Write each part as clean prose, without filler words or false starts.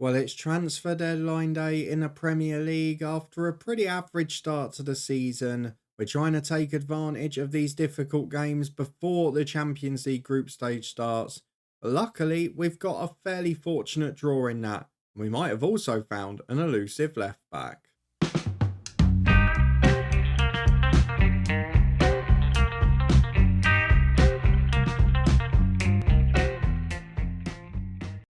Well, it's transfer deadline day in the Premier League after a pretty average start to the season. We're trying to take advantage of these difficult games before the Champions League group stage starts. But luckily, we've got a fairly fortunate draw in that. We might have also found an elusive left back.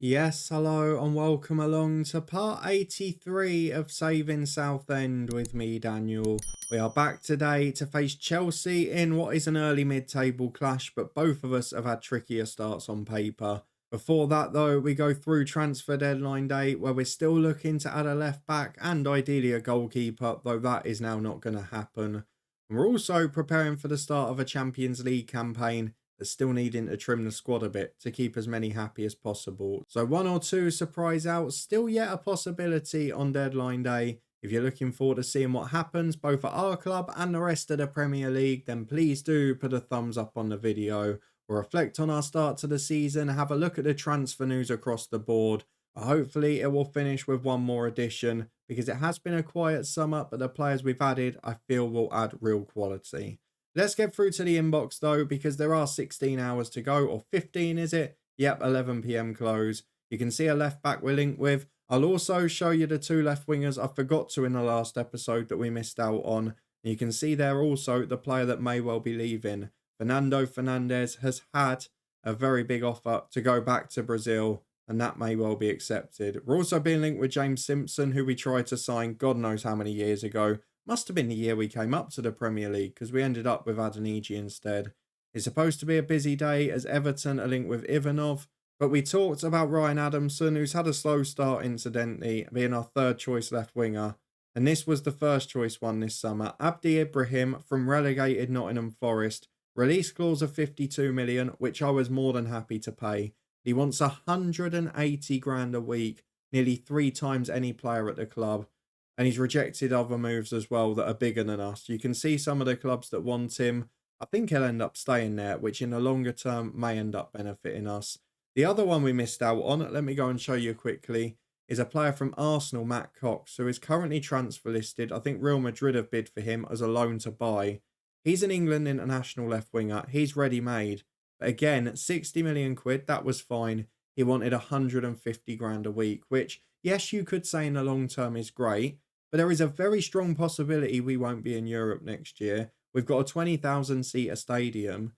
Yes, hello, and welcome along to part 83 of Saving Southend with me, Daniel. We are back today to face Chelsea in what is an early mid-table clash, but both of us have had trickier starts on paper. Before that, though, we go through transfer deadline day, where we're still looking to add a left back and ideally a goalkeeper, though that is now not going to happen. And we're also preparing for the start of a Champions League campaign, still needing to trim the squad a bit to keep as many happy as possible. So one or two surprise outs, still yet a possibility on deadline day. If you're looking forward to seeing what happens both at our club and the rest of the Premier League, then please do put a thumbs up on the video. We'll reflect on our start to the season, have a look at the transfer news across the board. Hopefully it will finish with one more addition because it has been a quiet summer, but the players we've added I feel will add real quality. Let's get through to the inbox though, because there are 16 hours to go, or 15 is it? Yep, 11 p.m. close. You can see a left back we're linked with. I'll also show you the two left wingers I forgot to in the last episode that we missed out on. And you can see there also the player that may well be leaving. Fernando Fernandez has had a very big offer to go back to Brazil, and that may well be accepted. We're also being linked with James Simpson, who we tried to sign God knows how many years ago. Must have been the year we came up to the Premier League because we ended up with Adeniji instead. It's supposed to be a busy day as Everton are linked with Ivanov, but we talked about Ryan Adamson, who's had a slow start incidentally, being our third choice left winger. And this was the first choice one this summer. Abdi Ibrahim from relegated Nottingham Forest. Release clause of 52 million, which I was more than happy to pay. He wants 180 grand a week, nearly 3 times any player at the club. And he's rejected other moves as well that are bigger than us. You can see some of the clubs that want him. I think he'll end up staying there, which in the longer term may end up benefiting us. The other one we missed out on, let me go and show you quickly, is a player from Arsenal, Matt Cox, who is currently transfer listed. I think Real Madrid have bid for him as a loan to buy. He's an England international left winger. He's ready made. But again, 60 million quid, that was fine. He wanted 150 grand a week, which, yes, you could say in the long term is great. But there is a very strong possibility we won't be in Europe next year. We've got a 20,000 seater stadium.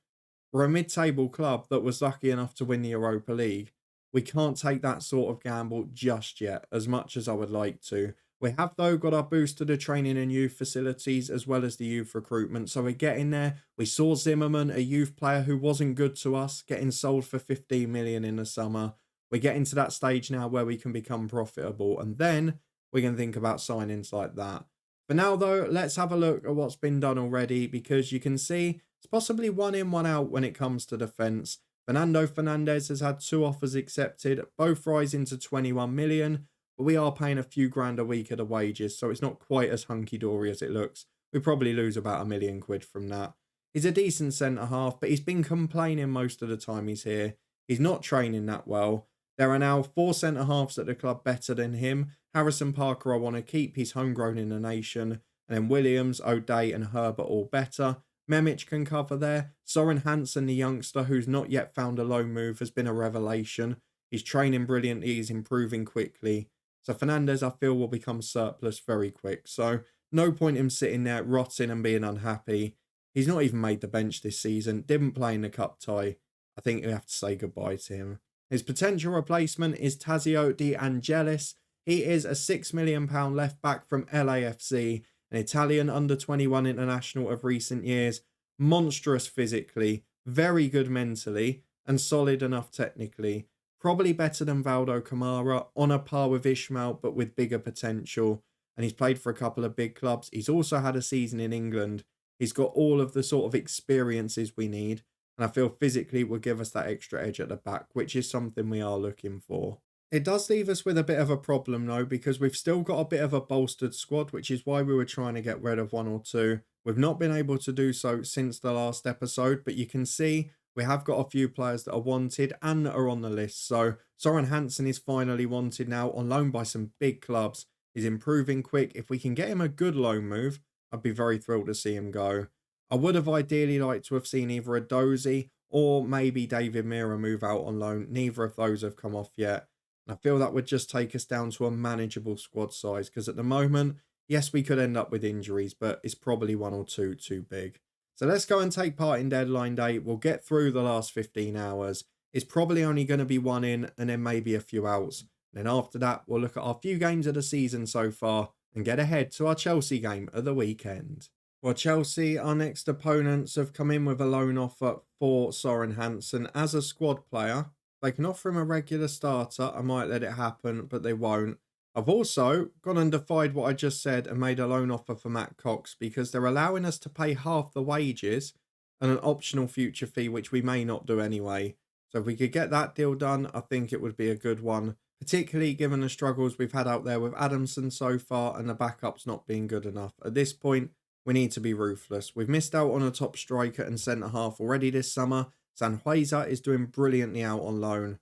We're a mid-table club that was lucky enough to win the Europa League. We can't take that sort of gamble just yet, as much as I would like to. We have, though, got our boost to the training and youth facilities as well as the youth recruitment. So we're getting there. We saw Zimmerman, a youth player who wasn't good to us, getting sold for 15 million in the summer. We're getting to that stage now where we can become profitable. And then we can think about signings like that. For now, though, let's have a look at what's been done already, because you can see it's possibly one in, one out when it comes to defence. Fernando Fernandez has had 2 offers accepted, both rising to 21 million, but we are paying a few grand a week at the wages, so it's not quite as hunky-dory as it looks. We probably lose about £1 million from that. He's a decent centre-half, but he's been complaining most of the time he's here. He's not training that well. There are now 4 centre-halves at the club better than him. Harrison Parker I want to keep, he's homegrown in the nation. And then Williams, O'Day and Herbert all better. Memic can cover there. Soren Hansen, the youngster who's not yet found a loan move, has been a revelation. He's training brilliantly, he's improving quickly. So Fernandez I feel will become surplus very quick. So no point him sitting there rotting and being unhappy. He's not even made the bench this season. Didn't play in the cup tie. I think we have to say goodbye to him. His potential replacement is Tazio De Angelis. He is a £6 million left back from LAFC, an Italian under-21 international of recent years. Monstrous physically, very good mentally, and solid enough technically. Probably better than Valdo Kamara, on a par with Ishmael, but with bigger potential. And he's played for a couple of big clubs. He's also had a season in England. He's got all of the sort of experiences we need. And I feel physically will give us that extra edge at the back, which is something we are looking for. It does leave us with a bit of a problem though, because we've still got a bit of a bolstered squad, which is why we were trying to get rid of one or two. We've not been able to do so since the last episode, but you can see We have got a few players that are wanted and that are on the list. So Soren Hansen is finally wanted now on loan by some big clubs. He's improving quick. If we can get him a good loan move, I'd be very thrilled to see him go. I would have ideally liked to have seen either a Dozy or maybe David Mira move out on loan. Neither of those have come off yet. And I feel that would just take us down to a manageable squad size because at the moment, yes, we could end up with injuries, but it's probably one or two too big. So let's go and take part in deadline day. We'll get through the last 15 hours. It's probably only going to be one in and then maybe a few outs. And then after that, we'll look at our few games of the season so far and get ahead to our Chelsea game at the weekend. Well, Chelsea, our next opponents, have come in with a loan offer for Soren Hansen as a squad player. They can offer him a regular starter. I might let it happen, but they won't. I've also gone and defied what I just said and made a loan offer for Matt Cox because they're allowing us to pay half the wages and an optional future fee, which we may not do anyway. So if we could get that deal done, I think it would be a good one, particularly given the struggles we've had out there with Adamson so far and the backups not being good enough. At this point, we need to be ruthless. We've missed out on a top striker and centre-half already this summer. Sanhueza is doing brilliantly out on loan.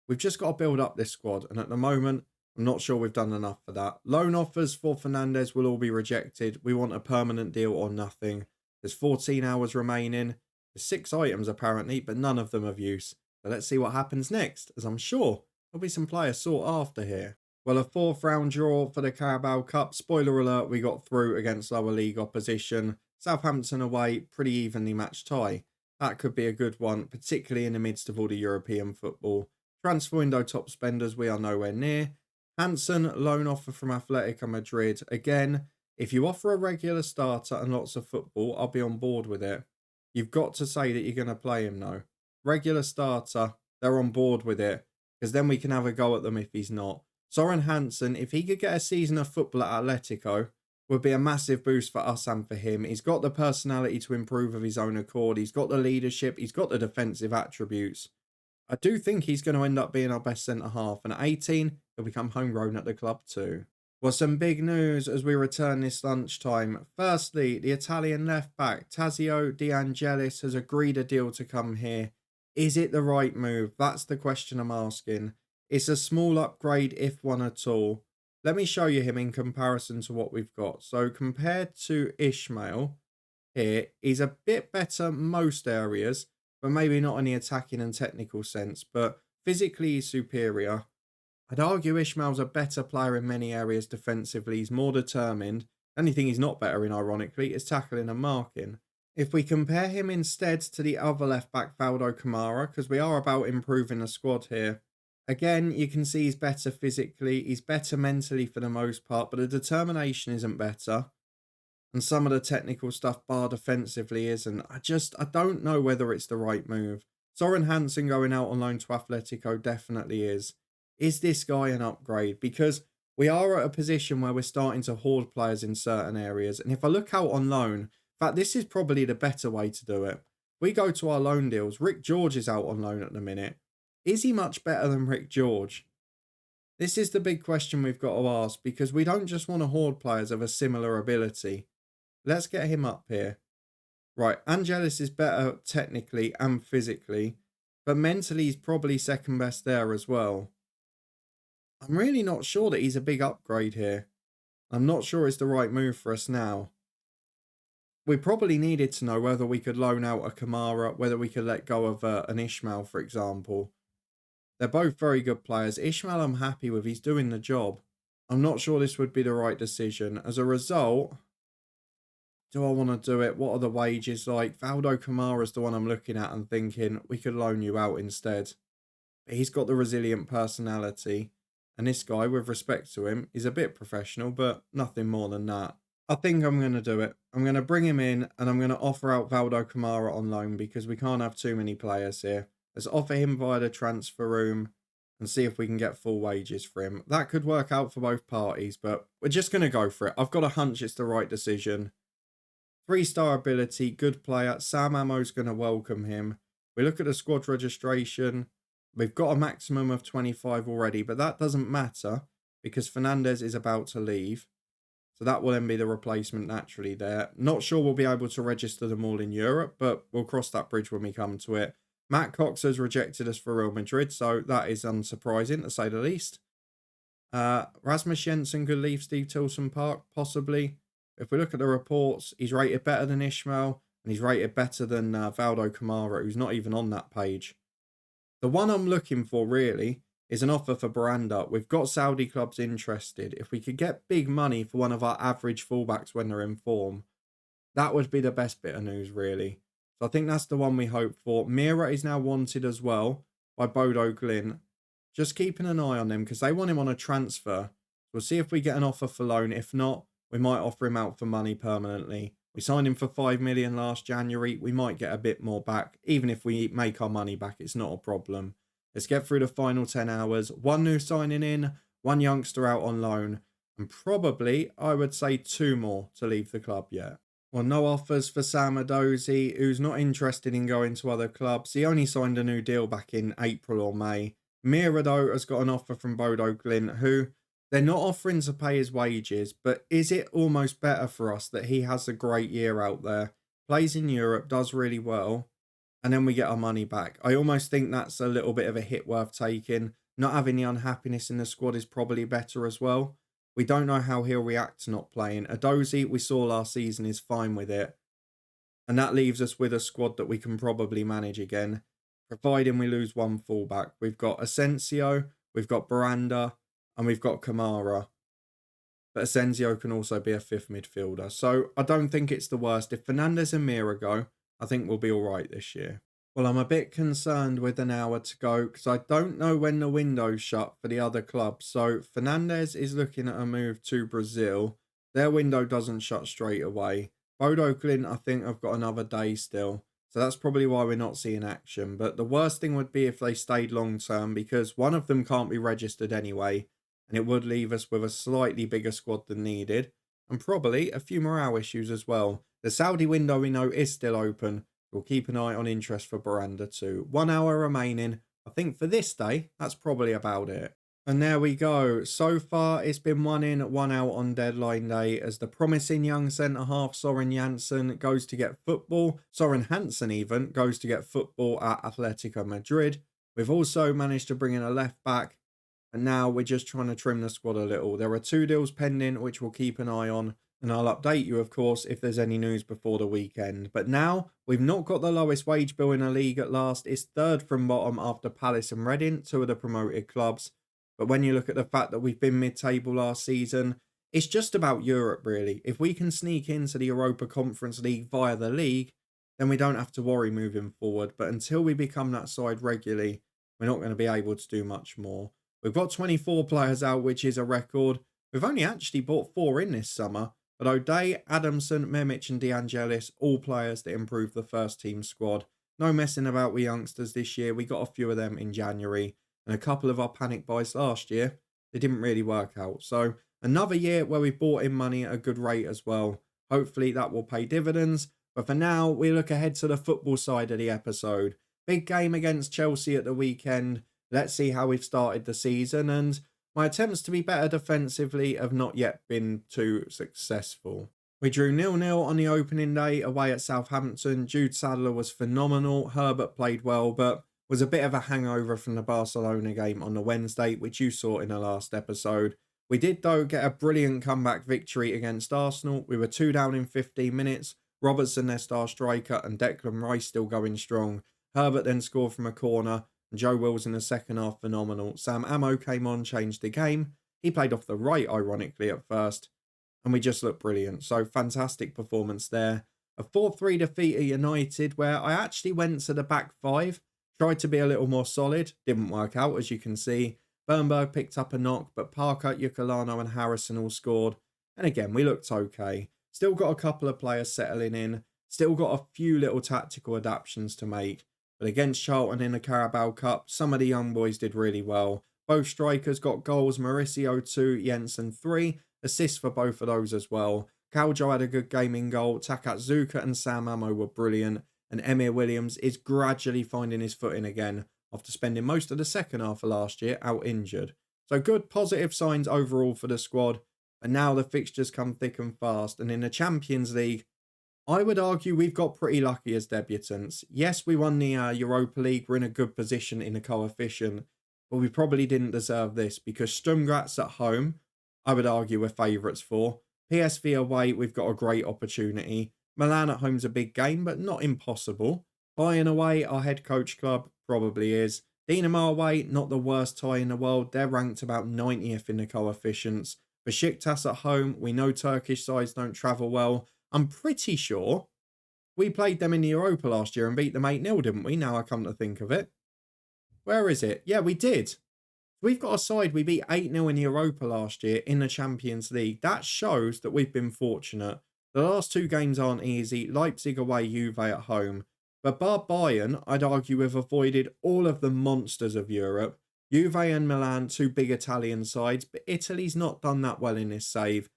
We've just got to build up this squad, and at the moment, I'm not sure we've done enough for that. Loan offers for Fernandes will all be rejected. We want a permanent deal or nothing. There's 14 hours remaining. There's 6 items apparently, but none of them of use. So let's see what happens next, as I'm sure there'll be some players sought after here. Well, a 4th round draw for the Carabao Cup. Spoiler alert, we got through against lower league opposition. Southampton away, pretty evenly matched tie. That could be a good one, particularly in the midst of all the European football. Transfer window top spenders, we are nowhere near. Hansen, loan offer from Atletico Madrid. Again, if you offer a regular starter and lots of football, I'll be on board with it. You've got to say that you're going to play him though. Regular starter, they're on board with it, because then we can have a go at them if he's not. Soren Hansen, if he could get a season of football at Atletico, would be a massive boost for us and for him. He's got the personality to improve of his own accord. He's got the leadership. He's got the defensive attributes. I do think he's going to end up being our best centre-half. And at 18, he'll become homegrown at the club too. Well, some big news as we return this lunchtime. Firstly, the Italian left-back, Tazio De Angelis, has agreed a deal to come here. Is it the right move? That's the question I'm asking. It's a small upgrade, if one at all. Let me show you him in comparison to what we've got. So compared to Ishmael here, he's a bit better most areas, but maybe not in the attacking and technical sense. But physically, he's superior. I'd argue Ishmael's a better player in many areas defensively. He's more determined. The only thing he's not better in, ironically, is tackling and marking. If we compare him instead to the other left-back, Valdo Kamara, because we are about improving the squad here, again, you can see he's better physically, he's better mentally for the most part, but the determination isn't better. And some of the technical stuff, bar defensively, isn't. I don't know whether it's the right move. Soren Hansen going out on loan to Atletico definitely is. Is this guy an upgrade? Because we are at a position where we're starting to hoard players in certain areas. And if I look out on loan, in fact, this is probably the better way to do it. We go to our loan deals. Rick George is out on loan at the minute. Is he much better than Rick George? This is the big question we've got to ask, because we don't just want to hoard players of a similar ability. Let's get him up here. Right, Angelis is better technically and physically, but mentally he's probably second best there as well. I'm really not sure that he's a big upgrade here. I'm not sure it's the right move for us now. We probably needed to know whether we could loan out a Kamara, whether we could let go of an Ishmael, for example. They're both very good players. Ishmael I'm happy with. He's doing the job. I'm not sure this would be the right decision. As a result, do I want to do it? What are the wages like? Valdo Kamara's the one I'm looking at and thinking we could loan you out instead. But he's got the resilient personality. And this guy, with respect to him, is a bit professional, but nothing more than that. I think I'm going to do it. I'm going to bring him in and I'm going to offer out Valdo Kamara on loan because we can't have too many players here. Let's offer him via the transfer room and see if we can get full wages for him. That could work out for both parties, but we're just going to go for it. I've got a hunch it's the right decision. 3-star ability, good player. Sam Ammo's going to welcome him. We look at the squad registration. We've got a maximum of 25 already, but that doesn't matter because Fernandes is about to leave. So that will then be the replacement naturally there. Not sure we'll be able to register them all in Europe, but we'll cross that bridge when we come to it. Matt Cox has rejected us for Real Madrid, so that is unsurprising to say the least. Rasmus Jensen could leave Steve Tilson Park, possibly. If we look at the reports, he's rated better than Ishmael, and he's rated better than Valdo Kamara, who's not even on that page. The one I'm looking for, really, is an offer for Baranda. We've got Saudi clubs interested. If we could get big money for one of our average fullbacks when they're in form, that would be the best bit of news, really. So I think that's the one we hope for. Mira is now wanted as well by Bodo Glint. Just keeping an eye on them because they want him on a transfer. We'll see if we get an offer for loan. If not, we might offer him out for money permanently. We signed him for 5 million last January. We might get a bit more back. Even if we make our money back, it's not a problem. Let's get through the final 10 hours. One new signing in, one youngster out on loan, and probably, I would say, 2 more to leave the club yet. Well, no offers for Sam Adozi, who's not interested in going to other clubs. He only signed a new deal back in April or May. Mirado has got an offer from Bodo Glint, who they're not offering to pay his wages, but is it almost better for us that he has a great year out there, plays in Europe, does really well, and then we get our money back? I almost think that's a little bit of a hit worth taking. Not having the unhappiness in the squad is probably better as well. We don't know how he'll react to not playing. Adozi, we saw last season, is fine with it. And that leaves us with a squad that we can probably manage again, providing we lose one fullback. We've got Asensio, we've got Baranda, and we've got Kamara. But Asensio can also be a 5th midfielder. So I don't think it's the worst. If Fernandes and Mira go, I think we'll be all right this year. Well, I'm a bit concerned with an hour to go because I don't know when the window's shut for the other clubs. So Fernandes is looking at a move to Brazil. Their window doesn't shut straight away. Bodo Glint, I think, have got another day still. So that's probably why we're not seeing action. But the worst thing would be if they stayed long term because one of them can't be registered anyway. And it would leave us with a slightly bigger squad than needed. And probably a few morale issues as well. The Saudi window we know is still open. We'll keep an eye on interest for Baranda too. 1 hour remaining. I think for this day, that's probably about it. And there we go. So far, it's been 1 in, 1 out on deadline day as the promising young centre-half Soren Janssen goes to get football. Soren Hansen even goes to get football at Atletico Madrid. We've also managed to bring in a left-back. And now we're just trying to trim the squad a little. There are 2 deals pending, which we'll keep an eye on. And I'll update you, of course, if there's any news before the weekend. But now, we've not got the lowest wage bill in the league at last. It's 3rd from bottom after Palace and Reading, 2 of the promoted clubs. But when you look at the fact that we've been mid-table last season, it's just about Europe, really. If we can sneak into the Europa Conference League via the league, then we don't have to worry moving forward. But until we become that side regularly, we're not going to be able to do much more. We've got 24 players out, which is a record. We've only actually bought 4 in this summer. But O'Day, Adamson, Memic and De Angelis, all players that improve the first team squad. No messing about with youngsters this year. We got a few of them in January. And a couple of our panic buys last year, they didn't really work out. So another year where we bought in money at a good rate as well. Hopefully that will pay dividends. But for now, we look ahead to the football side of the episode. Big game against Chelsea at the weekend. Let's see how we've started the season. And my attempts to be better defensively have not yet been too successful. We drew 0-0 on the opening day away at Southampton. Jude Sadler was phenomenal. Herbert played well, but was a bit of a hangover from the Barcelona game on the Wednesday, which you saw in the last episode. We did, though, get a brilliant comeback victory against Arsenal. We were 2 down in 15 minutes. Robertson, their star striker, and Declan Rice still going strong. Herbert then scored from a corner. Joe Wills in the second half, phenomenal. Sam Ammo came on, changed the game. He played off the right, ironically, at first. And we just looked brilliant. So, fantastic performance there. A 4-3 defeat at United, where I actually went to the back 5. Tried to be a little more solid. Didn't work out, as you can see. Bernberg picked up a knock, but Parker, Yucalano and Harrison all scored. And again, we looked okay. Still got a couple of players settling in. Still got a few little tactical adaptations to make. But against Charlton in the Carabao Cup, some of the young boys did really well. Both strikers got goals. Mauricio 2, Jensen 3. Assists for both of those as well. Caljo had a good game in goal. Takatsuka and Sam Ammo were brilliant. And Emir Williams is gradually finding his footing again after spending most of the second half of last year out injured. So good positive signs overall for the squad. And now the fixtures come thick and fast. And in the Champions League, I would argue we've got pretty lucky as debutants. Yes, we won the Europa League. We're in a good position in the coefficient, but we probably didn't deserve this because Sturm Graz at home, I would argue we're favourites for. PSV away, we've got a great opportunity. Milan at home's a big game, but not impossible. Bayern away, our head coach club, probably is. Dinamo away, not the worst tie in the world. They're ranked about 90th in the coefficients. Besiktas at home, we know Turkish sides don't travel well. I'm pretty sure we played them in the Europa last year and beat them 8-0, didn't we? Now I come to think of it. Where is it? Yeah, we did. We've got a side we beat 8-0 in the Europa last year in the Champions League. That shows that we've been fortunate. The last two games aren't easy. Leipzig away, Juve at home. But bar Bayern, I'd argue we've avoided all of the monsters of Europe. Juve and Milan, two big Italian sides, but Italy's not done that well in this save.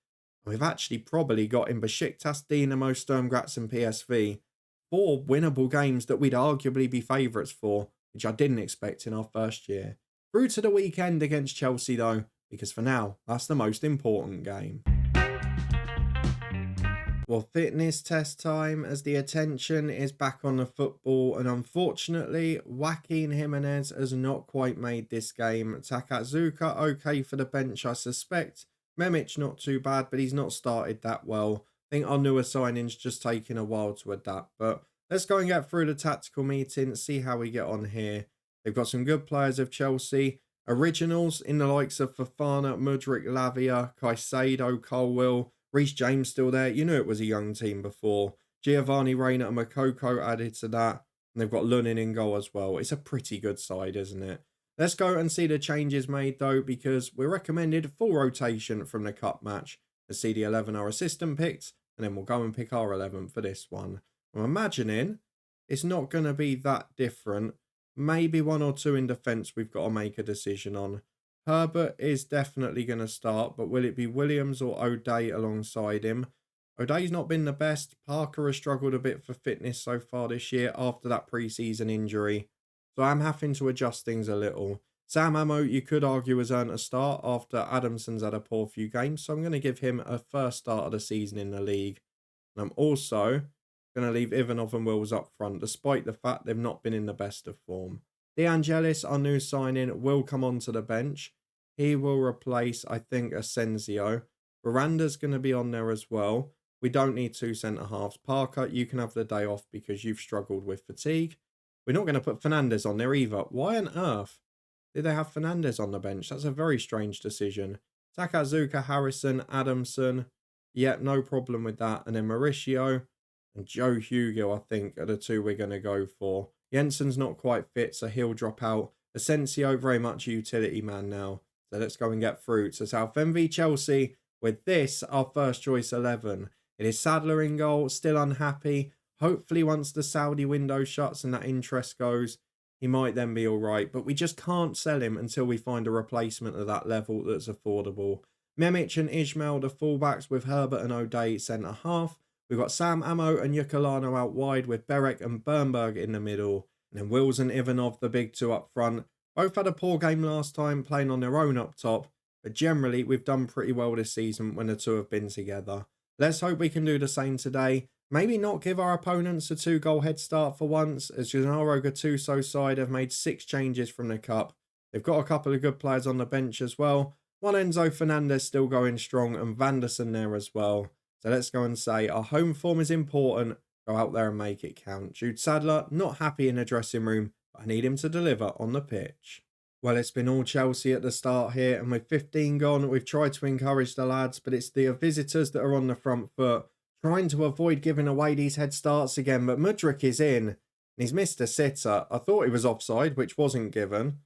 We've actually probably got in Besiktas, Dinamo, Sturm Graz and PSV. Four winnable games that we'd arguably be favourites for, which I didn't expect in our first year. Through to the weekend against Chelsea though, because for now, that's the most important game. Well, fitness test time as the attention is back on the football, and unfortunately, Joaquin Jimenez has not quite made this game. Takatsuka okay for the bench, I suspect. Memic not too bad, but he's not started that well. I think our newer signing's just taking a while to adapt, but let's go and get through the tactical meeting, see how we get on here. They've got some good players of Chelsea. Originals in the likes of Fofana, Mudryk, Lavia, Caicedo, Colwill. Reece James still there. You knew it was a young team before. Giovanni Reina and Makoko added to that. And they've got Lunin in goal as well. It's a pretty good side, isn't it? Let's go and see the changes made though, because we're recommended full rotation from the cup match. Let's see the 11 our assistant picked, and then we'll go and pick our 11 for this one. I'm imagining it's not going to be that different. Maybe one or two in defence we've got to make a decision on. Herbert is definitely going to start, but will it be Williams or O'Day alongside him? O'Day's not been the best. Parker has struggled a bit for fitness so far this year after that pre-season injury. So I'm having to adjust things a little. Sam Ammo, you could argue, has earned a start after Adamson's had a poor few games. So I'm going to give him a first start of the season in the league. And I'm also going to leave Ivanov and Wills up front, despite the fact they've not been in the best of form. De Angelis, our new signing, will come onto the bench. He will replace, I think, Asensio. Miranda's going to be on there as well. We don't need two centre-halves. Parker, you can have the day off because you've struggled with fatigue. We're not going to put Fernandes on there either. Why on earth did they have Fernandes on the bench? That's a very strange decision. Takazuka, Harrison, Adamson. Yeah, no problem with that. And then Mauricio and Joe Hugo, I think, are the two we're going to go for. Jensen's not quite fit, so he'll drop out. Asensio, very much a utility man now. So let's go and get through to Southend v Chelsea with this, our first choice 11. It is Sadler in goal, still unhappy. Hopefully once the Saudi window shuts and that interest goes, he might then be all right. But we just can't sell him until we find a replacement at that level that's affordable. Memic and Ismail, the fullbacks, with Herbert and O'Day centre-half. We've got Sam Ammo and Yukalano out wide with Berek and Bernberg in the middle. And then Wills and Ivanov, the big two up front. Both had a poor game last time, playing on their own up top. But generally, we've done pretty well this season when the two have been together. Let's hope we can do the same today. Maybe not give our opponents a 2-goal head start for once, as Gennaro Gattuso's side have made 6 changes from the cup. They've got a couple of good players on the bench as well. One Enzo Fernandez still going strong, and Vanderson there as well. So let's go and say our home form is important. Go out there and make it count. Jude Sadler, not happy in the dressing room, but I need him to deliver on the pitch. Well, it's been all Chelsea at the start here, and with 15 gone, we've tried to encourage the lads, but it's the visitors that are on the front foot, trying to avoid giving away these head starts again. But Mudryk is in, and he's missed a sitter. I thought he was offside, which wasn't given.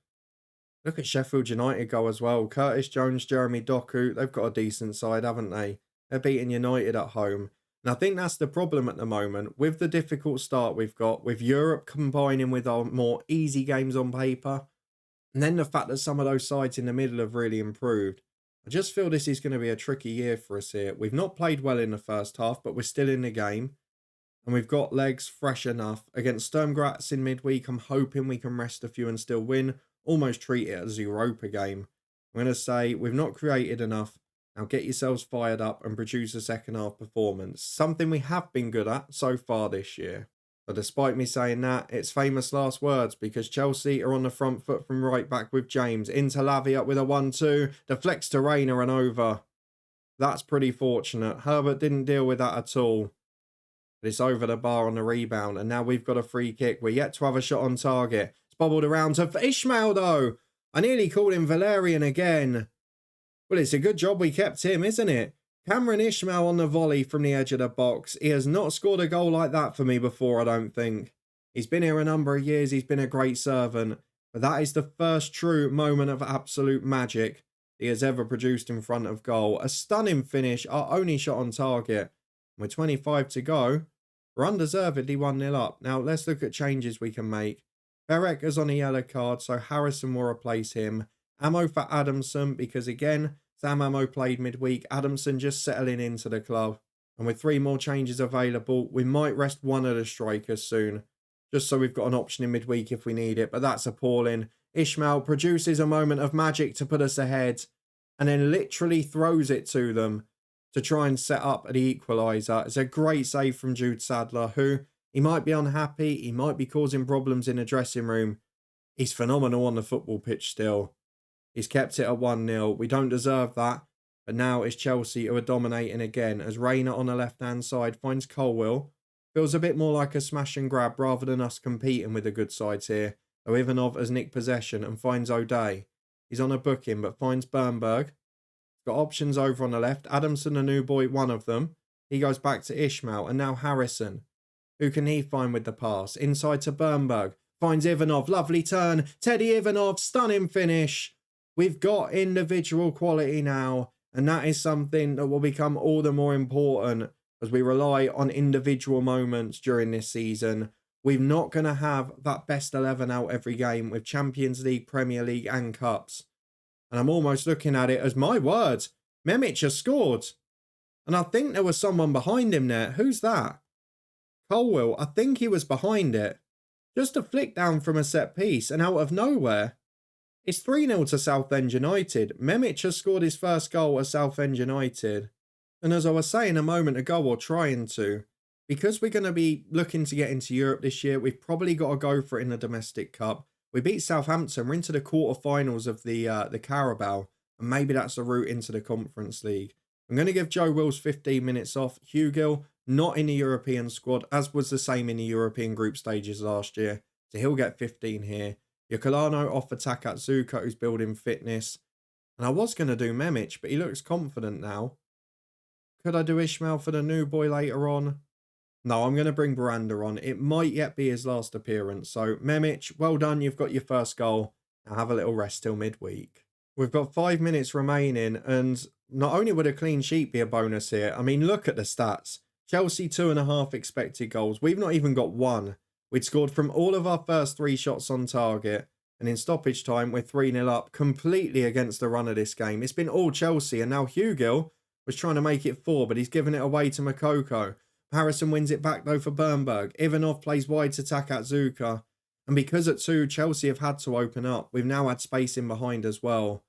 Look at Sheffield United go as well. Curtis Jones, Jeremy Doku, they've got a decent side, haven't they? They're beating United at home. And I think that's the problem at the moment. With the difficult start we've got, with Europe combining with our more easy games on paper, and then the fact that some of those sides in the middle have really improved, I just feel this is going to be a tricky year for us here. We've not played well in the first half, but we're still in the game. And we've got legs fresh enough. Against Sturm Graz in midweek, I'm hoping we can rest a few and still win. Almost treat it as a Europa game. I'm going to say we've not created enough. Now get yourselves fired up and produce a second half performance, something we have been good at so far this year. But despite me saying that, it's famous last words because Chelsea are on the front foot from right back with James. Into Lavia with a 1-2, deflects to Reina and over. That's pretty fortunate. Herbert didn't deal with that at all. But it's over the bar on the rebound, and now we've got a free kick. We're yet to have a shot on target. It's bobbled around to Ishmael, though. I nearly called him Valerian again. Well, it's a good job we kept him, isn't it? Cameron Ishmael on the volley from the edge of the box. He has not scored a goal like that for me before, I don't think. He's been here a number of years. He's been a great servant. But that is the first true moment of absolute magic he has ever produced in front of goal. A stunning finish, our only shot on target. With 25 to go, we're undeservedly 1-0 up. Now, let's look at changes we can make. Berek is on a yellow card, so Harrison will replace him. Ammo for Adamson, because again, Sam Ammo played midweek. Adamson just settling into the club. And with 3 more changes available, we might rest one of the strikers soon. Just so we've got an option in midweek if we need it, but that's appalling. Ishmael produces a moment of magic to put us ahead, and then literally throws it to them to try and set up the equaliser. It's a great save from Jude Sadler, who, he might be unhappy, he might be causing problems in the dressing room. He's phenomenal on the football pitch still. He's kept it at 1-0. We don't deserve that, but now it's Chelsea who are dominating again as Reina on the left-hand side finds Colwill. Feels a bit more like a smash and grab rather than us competing with the good sides here. Though Ivanov has nicked possession and finds O'Day. He's on a booking but finds Bernberg. Got options over on the left. Adamson, a new boy, one of them. He goes back to Ishmael and now Harrison. Who can he find with the pass? Inside to Bernberg. Finds Ivanov. Lovely turn. Teddy Ivanov. Stunning finish. We've got individual quality now. And that is something that will become all the more important as we rely on individual moments during this season. We're not going to have that best 11 out every game with Champions League, Premier League and Cups. And I'm almost looking at it as, my word, Memic has scored. And I think there was someone behind him there. Who's that? Colwill. I think he was behind it. Just a flick down from a set piece and out of nowhere. It's 3-0 to Southend United. Memic has scored his first goal at Southend United. And as I was saying a moment ago, or trying to, because we're going to be looking to get into Europe this year, we've probably got to go for it in the domestic cup. We beat Southampton. We're into the quarterfinals of the Carabao, and maybe that's the route into the Conference League. I'm going to give Joe Wills 15 minutes off. Hugill, not in the European squad, as was the same in the European group stages last year. So he'll get 15 here. Yokolano off for Takatsuka, who's building fitness. And I was going to do Memic, but he looks confident now. Could I do Ishmael for the new boy later on? No, I'm going to bring Baranda on. It might yet be his last appearance. So, Memic, well done. You've got your first goal. Now have a little rest till midweek. We've got 5 minutes remaining. And not only would a clean sheet be a bonus here. I mean, look at the stats. Chelsea 2.5 expected goals. We've not even got one. We'd scored from all of our first 3 shots on target. And in stoppage time, we're 3-0 up. Completely against the run of this game. It's been all Chelsea. And now Hugill was trying to make it 4. But he's given it away to Makoko. Harrison wins it back though for Bernberg. Ivanov plays wide to Takatsuka. And because at 2, Chelsea have had to open up. We've now had space in behind as well.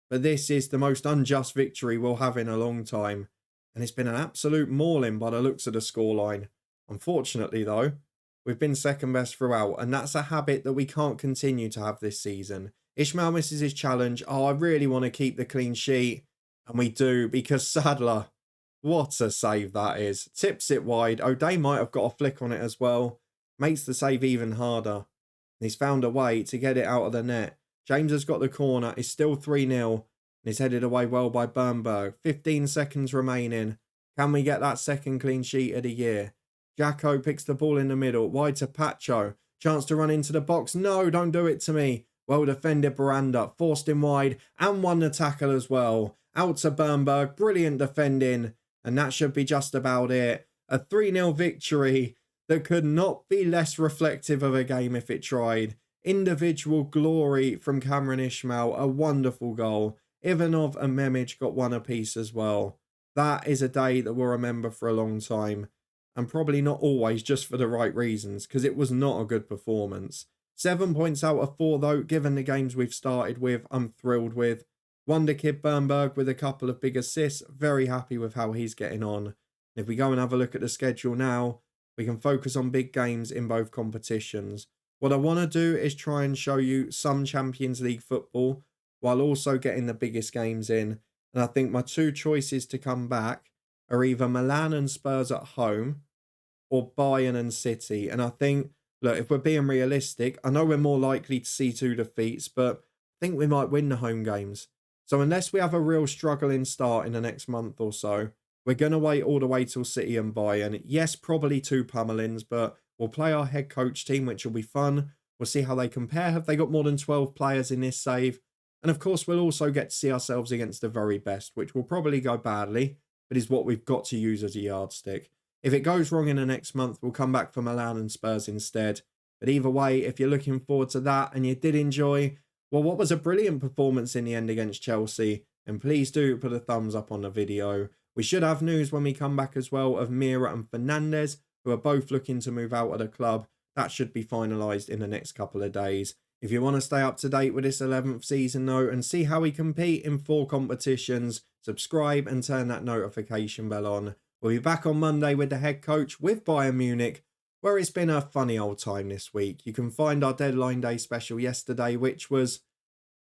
But this is the most unjust victory we'll have in a long time. And it's been an absolute mauling by the looks of the scoreline. Unfortunately though, we've been second best throughout. And that's a habit that we can't continue to have this season. Ishmael misses his challenge. Oh, I really want to keep the clean sheet. And we do, because Sadler... What a save that is. Tips it wide. O'Day might have got a flick on it as well. Makes the save even harder. He's found a way to get it out of the net. James has got the corner. It's still 3-0. And he's headed away well by Bernberg. 15 seconds remaining. Can we get that second clean sheet of the year? Jacko picks the ball in the middle. Wide to Pacho. Chance to run into the box. No, don't do it to me. Well defended Baranda. Forced him wide. And won the tackle as well. Out to Bernberg. Brilliant defending. And that should be just about it. A 3-0 victory that could not be less reflective of a game if it tried. Individual glory from Cameron Ishmael. A wonderful goal. Ivanov and Memic got one apiece as well. That is a day that we'll remember for a long time. And probably not always just for the right reasons, because it was not a good performance. 7 points out of 4 though, given the games we've started with, I'm thrilled with. Wonder Kid Bernberg with a couple of big assists. Very happy with how he's getting on. If we go and have a look at the schedule now, we can focus on big games in both competitions. What I want to do is try and show you some Champions League football while also getting the biggest games in. And I think my two choices to come back are either Milan and Spurs at home or Bayern and City. And I think, look, if we're being realistic, I know we're more likely to see 2 defeats, but I think we might win the home games. So unless we have a real struggling start in the next month or so, we're going to wait all the way till City and Bayern. Yes, probably 2 pummelings, but we'll play our head coach team, which will be fun. We'll see how they compare. Have they got more than 12 players in this save? And of course, we'll also get to see ourselves against the very best, which will probably go badly, but is what we've got to use as a yardstick. If it goes wrong in the next month, we'll come back for Milan and Spurs instead. But either way, if you're looking forward to that and you did enjoy, well, what was a brilliant performance in the end against Chelsea, and please do put a thumbs up on the video. We should have news when we come back as well of Mira and Fernandez, who are both looking to move out of the club. That should be finalised in the next couple of days. If you want to stay up to date with this 11th season though and see how we compete in 4 competitions, subscribe and turn that notification bell on. We'll be back on Monday with the head coach with Bayern Munich, where it's been a funny old time this week. You can find our deadline day special yesterday, which was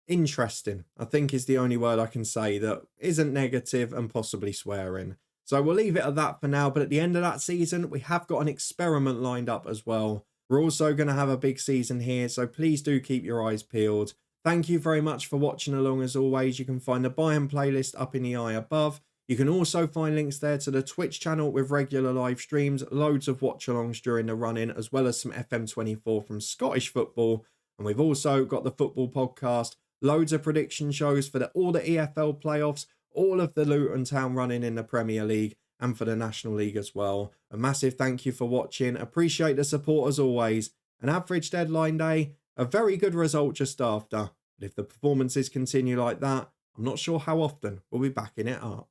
interesting, I think is the only word I can say that isn't negative and possibly swearing. So we'll leave it at that for now, but at the end of that season, we have got an experiment lined up as well. We're also going to have a big season here, so please do keep your eyes peeled. Thank you very much for watching along as always. You can find the Bayern playlist up in the eye above. You can also find links there to the Twitch channel with regular live streams, loads of watch-alongs during the run-in, as well as some FM24 from Scottish football. And we've also got the football podcast, loads of prediction shows for all the EFL playoffs, all of the Luton Town running in the Premier League, and for the National League as well. A massive thank you for watching. Appreciate the support as always. An average deadline day, a very good result just after. But if the performances continue like that, I'm not sure how often we'll be backing it up.